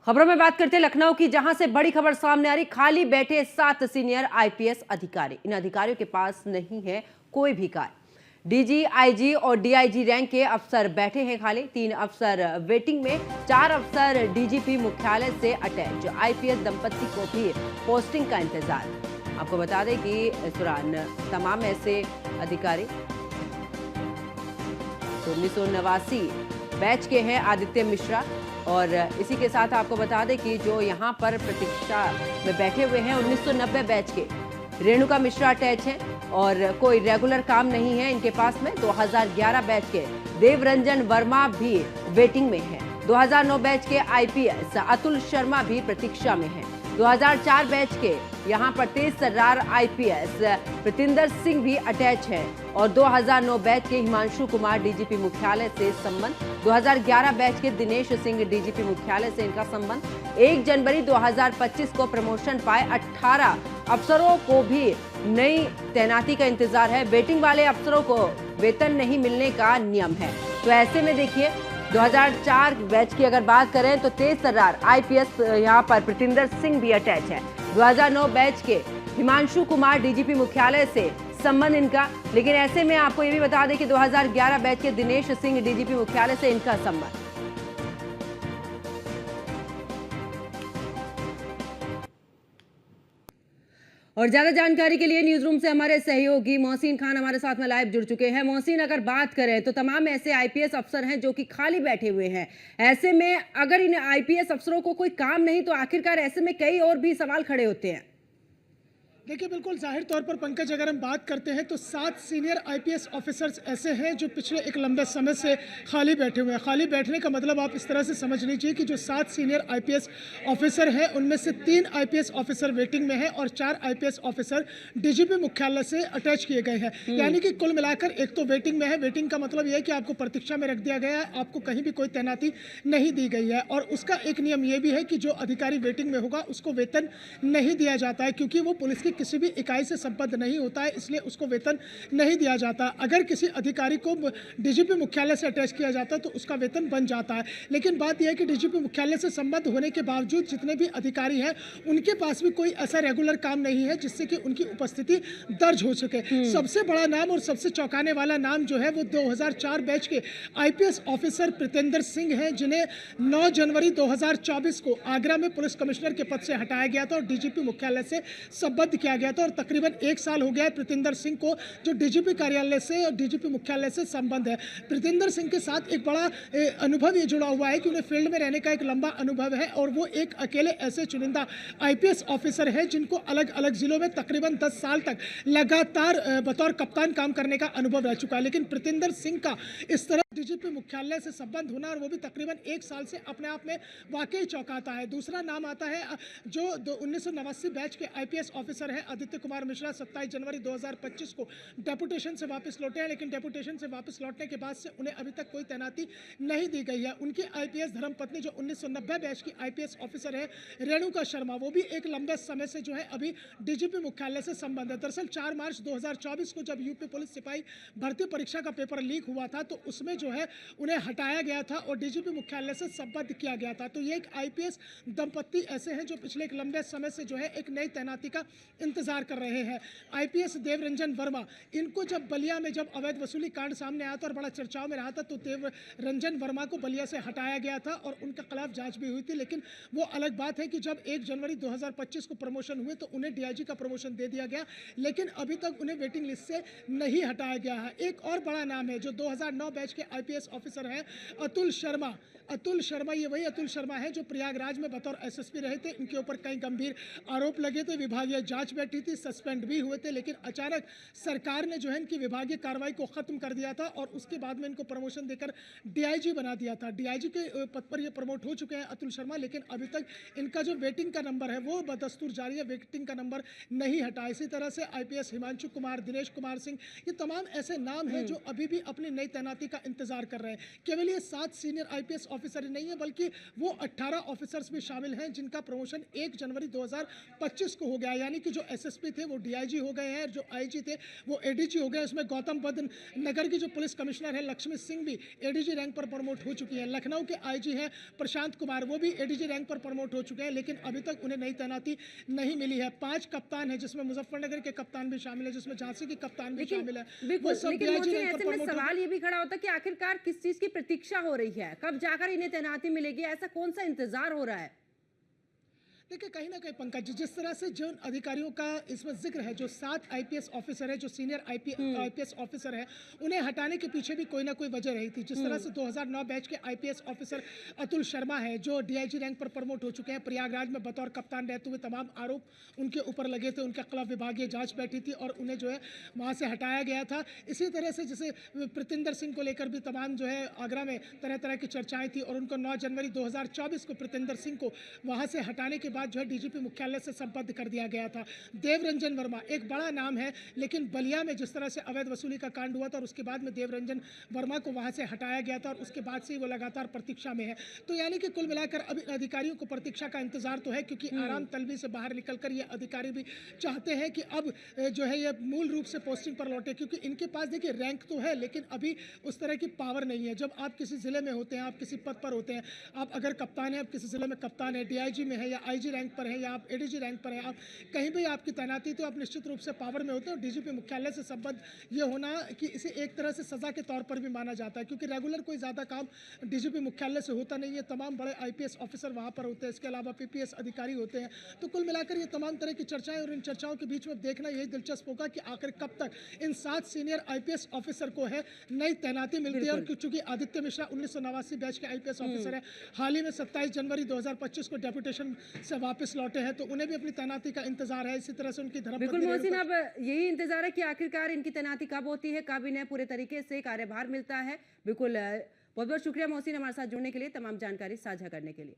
खबरों में बात करते हैं लखनऊ की, जहां से बड़ी खबर सामने आ रही। खाली बैठे 7 सीनियर आईपीएस अधिकारी। इन अधिकारियों के पास नहीं है कोई भी कार्य। डीजी, आईजी और डीआईजी रैंक के अफसर बैठे हैं खाली। 3 अफसर वेटिंग में, 4 अफसर डीजीपी मुख्यालय से अटैच। आईपीएस दंपति को भी पोस्टिंग का इंतजार। आपको बता दें कि इस दौरान तमाम ऐसे अधिकारी 1989 बैच के हैं आदित्य मिश्रा। और इसी के साथ आपको बता दें कि जो यहाँ पर प्रतीक्षा में बैठे हुए हैं 1990 बैच के रेणुका मिश्रा अटैच हैं और कोई रेगुलर काम नहीं है इनके पास में। 2011 बैच के देवरंजन वर्मा भी वेटिंग में हैं। 2009 बैच के आईपीएस अतुल शर्मा भी प्रतीक्षा में हैं। 2004 बैच के यहाँ पर तेज तर्रार आईपीएस प्रतिंदर सिंह भी अटैच है। और 2009 बैच के हिमांशु कुमार डीजीपी मुख्यालय से संबंध। 2011 बैच के दिनेश सिंह डीजीपी मुख्यालय से इनका संबंध। 1 जनवरी 2025 को प्रमोशन पाए 18 अफसरों को भी नई तैनाती का इंतजार है। वेटिंग वाले अफसरों को वेतन नहीं मिलने का नियम है। तो ऐसे में देखिए 2004 बैच की अगर बात करें तो तेज तर्रार आईपीएस यहाँ पर प्रतिंदर सिंह भी अटैच है। 2009 बैच के हिमांशु कुमार डीजीपी मुख्यालय से संबंध इनका। लेकिन ऐसे में आपको ये भी बता दें कि 2011 बैच के दिनेश सिंह डीजीपी मुख्यालय से इनका संबंध। और ज्यादा जानकारी के लिए न्यूज रूम से हमारे सहयोगी मोहसिन खान हमारे साथ में लाइव जुड़ चुके हैं। मोहसिन, अगर बात करें तो तमाम ऐसे आईपीएस अफसर हैं जो कि खाली बैठे हुए हैं। ऐसे में अगर इन आईपीएस अफसरों को कोई काम नहीं तो आखिरकार ऐसे में कई और भी सवाल खड़े होते हैं। देखिए, बिल्कुल जाहिर तौर पर पंकज, अगर हम बात करते हैं तो 7 सीनियर आईपीएस ऑफिसर्स ऐसे हैं जो पिछले एक लंबे समय से खाली बैठे हुए हैं। खाली बैठने का मतलब आप इस तरह से समझ लीजिए कि जो 7 सीनियर आईपीएस ऑफिसर हैं उनमें से 3 आईपीएस ऑफिसर वेटिंग में हैं और 4 आईपीएस ऑफिसर डीजीपी मुख्यालय से अटैच किए गए हैं। यानी कि कुल मिलाकर एक तो वेटिंग में है। वेटिंग का मतलब यह है कि आपको प्रतीक्षा में रख दिया गया है, आपको कहीं भी कोई तैनाती नहीं दी गई है। और उसका एक नियम यह भी है कि जो अधिकारी वेटिंग में होगा उसको वेतन नहीं दिया जाता है, क्योंकि वो पुलिस की किसी भी इकाई से संबद्ध नहीं होता है, इसलिए उसको वेतन नहीं दिया जाता। अगर किसी अधिकारी को डीजीपी मुख्यालय से अटैच किया जाता है तो उसका वेतन बन जाता है। लेकिन बात यह है कि डीजीपी मुख्यालय से संबद्ध होने के बावजूद जितने भी अधिकारी हैं उनके पास भी कोई ऐसा रेगुलर काम नहीं है जिससे कि उनकी उपस्थिति दर्ज हो सके। सबसे बड़ा नाम और सबसे चौंकाने वाला नाम जो है वो 2004 बैच के आईपीएस ऑफिसर प्रतिंदर सिंह हैं, जिन्हें 9 जनवरी 2024 को आगरा में पुलिस कमिश्नर के पद से हटाया गया था और डीजीपी मुख्यालय से संबद्ध किया गया था। और तकरीबन 1 साल हो गया है प्रतिंदर सिंह को जो डीजीपी कार्यालय से और डीजीपी मुख्यालय से संबंध है। प्रतिंदर सिंह के साथ एक बड़ा अनुभव ये जुड़ा हुआ है कि उन्हें फील्ड में रहने का एक लंबा अनुभव है और वो एक अकेले ऐसे चुनिंदा आईपीएस ऑफिसर हैं जिनको अलग अलग जिलों में तकरीबन 10 साल तक लगातार बतौर कप्तान काम करने का अनुभव रह चुका है। लेकिन प्रतिंदर सिंह का इस तरह डीजीपी मुख्यालय से संबंध होना और वो भी तकरीबन 1 साल से अपने आप में वाकई चौंकाता है। दूसरा नाम आता है जो 1989 बैच के आईपीएस ऑफिसर है आदित्य कुमार मिश्रा। 27 जनवरी 2025 को डेपुटेशन से वापस लौटे हैं, लेकिन डेपुटेशन से वापस लौटने के बाद से उन्हें अभी तक कोई तैनाती नहीं दी गई है। उनकी आईपीएस धर्मपत्नी जो 1990 बैच की आईपीएस ऑफिसर है रेणुका शर्मा, वो भी एक लंबे समय से जो है अभी डीजीपी मुख्यालय से संबंध है। दरअसल 4 मार्च 2024 को जब यूपी पुलिस सिपाही भर्ती परीक्षा का पेपर लीक हुआ था तो उसमें जो है उन्हें हटाया गया था और डीजीपी मुख्यालय से संबद्ध किया गया था। तो ये एक आईपीएस दंपत्ति ऐसे हैं जो पिछले एक लंबे समय से जो है एक नई तैनाती का इंतजार कर रहे हैं। आईपीएस देवरंजन वर्मा, इनको जब बलिया में जब अवैध वसूली कांड सामने आया था और बड़ा चर्चाओं में रहा था तो देवरंजन वर्मा को बलिया से हटाया गया था और उनके खिलाफ जांच भी हुई थी। लेकिन वो अलग बात है कि जब 1 जनवरी 2025 को प्रमोशन हुए तो उन्हें डीआईजी का प्रमोशन दे दिया गया, लेकिन अभी तक उन्हें वेटिंग लिस्ट से नहीं हटाया गया है। एक और बड़ा नाम है जो 2009 बैच के आईपीएस ऑफिसर हैं अतुल शर्मा। अतुल शर्मा, ये वही अतुल शर्मा है जो प्रयागराज में बतौर एसएसपी रहे थे। इनके ऊपर कई गंभीर आरोप लगे थे, विभागीय जांच बैठी थी, सस्पेंड भी हुए थे, लेकिन अचानक सरकार ने जो है इनकी विभागीय कार्रवाई को खत्म कर दिया था और उसके बाद में इनको प्रमोशन देकर डीआईजी बना दिया था। डीआईजी के पद पर ये प्रमोट हो चुके हैं अतुल शर्मा, लेकिन अभी तक इनका जो वेटिंग का नंबर है वो बदस्तूर जारी है, वेटिंग का नंबर नहीं हटा। इसी तरह से आईपीएस हिमांशु कुमार, दिनेश कुमार सिंह, ये तमाम ऐसे नाम हैं जो अभी भी अपनी नई तैनाती का इंतजार इंतजार कर रहे हैं। केवल ये 7 सीनियर आईपीएस ऑफिसर ही नहीं है, बल्कि वो 18 ऑफिसर्स भी शामिल हैं जिनका प्रमोशन 1 जनवरी 2025 को हो गया। यानी कि जो एसएसपी थे वो डीआईजी हो गए हैं, जो आईजी थे वो एडीजी हो गए। उसमें गौतम बुद्ध नगर की जो पुलिस कमिश्नर है लक्ष्मी सिंह भी एडीजी रैंक पर प्रमोट हो चुकी है। लखनऊ के आईजी हैं प्रशांत कुमार, वो भी एडीजी रैंक पर प्रमोट हो चुके हैं, लेकिन अभी तक उन्हें नई तैनाती नहीं मिली है। 5 कप्तान है, जिसमें मुजफ्फरनगर के कप्तान भी शामिल है, जिसमें झांसी के कप्तान भी शामिल है। बिल्कुल, लेकिन मोहसिन, ऐसे में सवाल ये भी खड़ा होता है कि आखिरकार किस चीज की प्रतीक्षा हो रही है, कब जाकर इन्हें तैनाती मिलेगी, ऐसा कौन सा इंतजार हो रहा है? देखिए, कहीं ना कहीं पंकज, जिस तरह से जो अधिकारियों का इसमें जिक्र है, जो 7 आईपीएस ऑफिसर है, जो सीनियर आईपीएस ऑफिसर है, उन्हें हटाने के पीछे भी कोई ना कोई वजह रही थी। जिस तरह से 2009 बैच के आईपीएस ऑफिसर अतुल शर्मा है, जो डीआईजी रैंक पर प्रमोट हो चुके हैं, प्रयागराज में बतौर कप्तान रहते हुए तमाम आरोप उनके ऊपर लगे थे, उनके खिलाफ विभागीय जांच बैठी थी और उन्हें जो है वहाँ से हटाया गया था। इसी तरह से जैसे प्रीतिंदर सिंह को लेकर भी तमाम जो है आगरा में तरह तरह की चर्चाएं थी और उनको 9 जनवरी 2024 को प्रीतिंदर सिंह को वहाँ से हटाने के बाद जो है डीजीपी मुख्यालय से संबद्ध कर दिया गया था। देवरंजन वर्मा एक बड़ा नाम है, लेकिन बलिया में जिस तरह से अवैध वसूली का कांड हुआ था और उसके बाद में देवरंजन वर्मा को वहां से हटाया गया था और उसके बाद से ही वो लगातार प्रतीक्षा में है। तो यानी कि कुल मिलाकर अभी अधिकारियों को प्रतीक्षा का इंतजार तो है, क्योंकि आराम तलबी से बाहर निकलकर ये अधिकारी भी चाहते हैं कि अब जो है ये मूल रूप से पोस्टिंग पर लौटे, क्योंकि इनके पास देखिए रैंक तो है, लेकिन अभी उस तरह की पावर नहीं है। जब आप किसी जिले में होते हैं, आप किसी पद पर होते हैं, आप अगर कप्तान है, आप किसी जिले में कप्तान है, डीआईजी में है या आईजी रैंक पर है या आप एडीजी रैंक पर है, आप कहीं भी आपकी तैनाती, तो आप निश्चित रूप से पावर में होते हैं। और डीजीपी मुख्यालय से संबद्ध ये होना कि इसे एक तरह से सजा के तौर पर भी माना जाता है, क्योंकि रेगुलर कोई ज़्यादा काम डीजीपी मुख्यालय से होता नहीं है। तमाम बड़े आईपीएस ऑफिसर वहाँ पर होते हैं, इसके अलावा पीपीएस अधिकारी होते हैं। तो कुल मिलाकर ये तमाम तरह की चर्चाएं और इन चर्चाओं के बीच में देखना यही दिलचस्प होगा कि आखिर कब तक इन 7 सीनियर आईपीएस ऑफिसर को है नई तैनाती मिलती है। और चूंकि आदित्य मिश्रा 1989 बैच के आईपीएस ऑफिसर है, हाल ही में 27 जनवरी 2025 को डेपुटेशन से वापस लौटे हैं, तो उन्हें भी अपनी तैनाती का इंतजार है। इसी तरह से उनकी धर्मपत्नी, बिल्कुल मोहसिन, अब यही इंतजार है कि आखिरकार इनकी तैनाती कब होती है, कब इन्हें पूरे तरीके से कार्यभार मिलता है। बिल्कुल, बहुत बहुत शुक्रिया मोहसिन, हमारे साथ जुड़ने के लिए, तमाम जानकारी साझा करने के लिए।